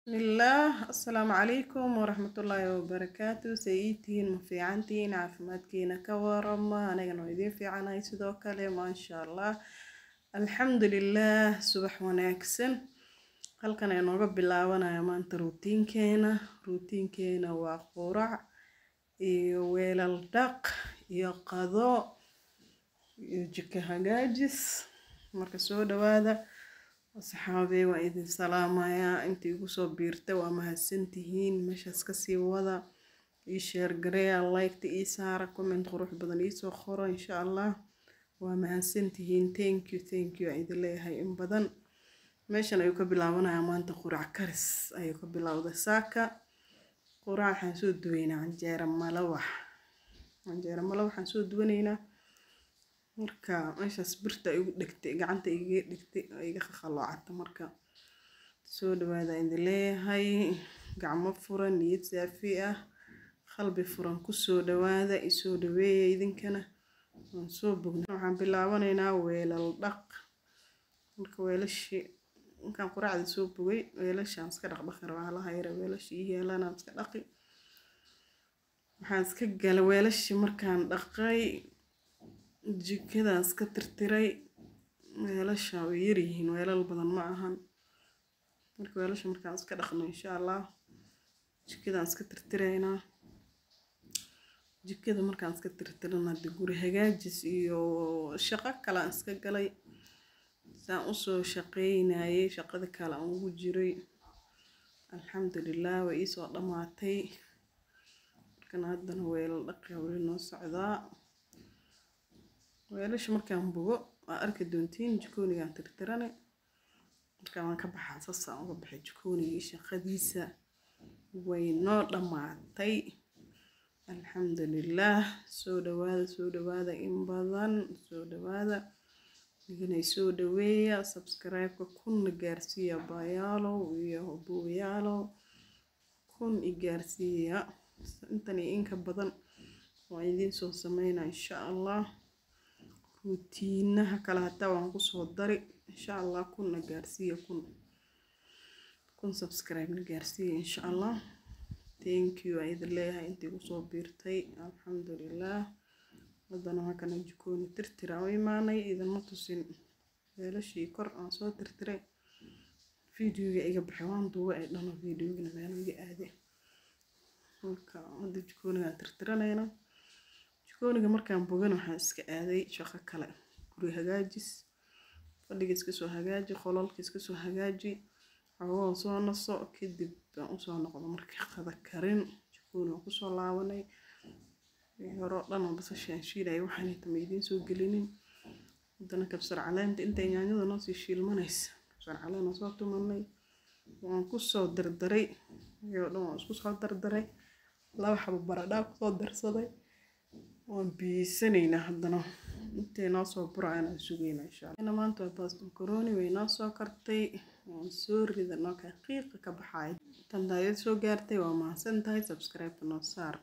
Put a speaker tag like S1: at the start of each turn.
S1: بسم الله السلام عليكم ورحمة الله وبركاته سيئتين مفيعنتين عافمادكينا كورما أنا نويدين في عناي سدو كلمة إن شاء الله الحمد لله صباح وناكسن هل كان ينوغ بلاوانا يمان روتين كينا وقرع ويل الدق يقضو يجيك هجاجس مركزو دوادا أصحابي وإذن سلامايا انتي قصو بيرتا ومهسنتهين مش هسكسي وضا يشير قريا لايك تإيسارة كومنت غروح بدن إيسو خورا إن شاء الله ومهسنتهين thank you إذن لي هاي إن بدن ماشان أيوكا بلاونا يمانتا قرع كرس أيوكا بلاودا ساكا قرع حنسو دوينا عنجيرا ملوح حنسو دوينينا marka meeshaas birta igu dhigtay gacanta iga dhigtay iga khalaacata marka soo dhawaada in leeyahay gacmo furan niyad saafi ah qalbi furan ku soo dhawaada isoo dhaweeyay idinkana waan soo bogno waxaan bilaabanaynaa weelal dhaq marka weelashi inkaan quraacda soo bogay weelashaan iska dhaqdhaqi rabaa la hayra weelashi yeelana iska dhaqi waxaan iska galay weelashi markaan dhaqay jikadaas ka tirtiray weelasha way yar yihiin weelal badan ma ahan marka weelasha markaan iska dhaqno insha Allah jikadaan iska tirtiraynaa jikada markaan iska tirtirana guri hagaajis iyo shaqo kale aan iska galay saan u soo shaqeynayay shaqada kale aan ugu jiray alxamdulillah way ii soo dhamaatay markaan haddana weelal dhaqay wali noo socdaa weelasha markaan bogo waa arki doontiin jikoonigaan tirtirane markaan waan ka baxaa sasaan uga baxay jikoonigii shaqadiisa way noo dhamaatay alxamdulillah soo dhawaada in badan soo dhawaada iganay soo dhaweeya subscribe-ka kun gaarsiiya baayaalo iyo buuyaalo kun gaarsiiya intan iyo inka badan waa idiin soo sameynaa insha Allah روتينها كلا حتى وانقصه الضري إن شاء الله كنا جارسية كن سبسكرايب نجارسية إن شاء الله thank you عيد الله أنتي قصوا بيرتي الحمد لله ودنا ما كان يجكوني ترتراوي معنا إذا ما تصين ولا شيء قرآن صوت ترتري فيديو جاي بحوان ضوء لنا فيديو جنا ما نجي عادي وكا عند يجكوني ترترنا هنا كونيga markaan bogan waxaan iska aaday shaqo kale guri hagaajis fadhiga iska soo hagaaji qolalka iska soo hagaaji awoo soo naso kadib baan u soo noqdo markii qada karin jikooniga ku soo laabanay horo dhan basashaan shiilay waxaan tamaydin soo gelinin hadana kabsar caleenta inta yaanyada noo sii shiilmanaysa kabsar caleena soo tumanay waan ku soo dardaray iyo dhan waan isku soo dardaray laba xabo baradho ku soo darsaday وبيسنين هذنا انتي ناصو برانا سوقينا ان شاء الله انا ما انتو باست مكروني ويناصو كرتي ونسور اذا نوكا قيق كبحاي تندايد سو قارتي وما سنتاي سبسكرايب نوصار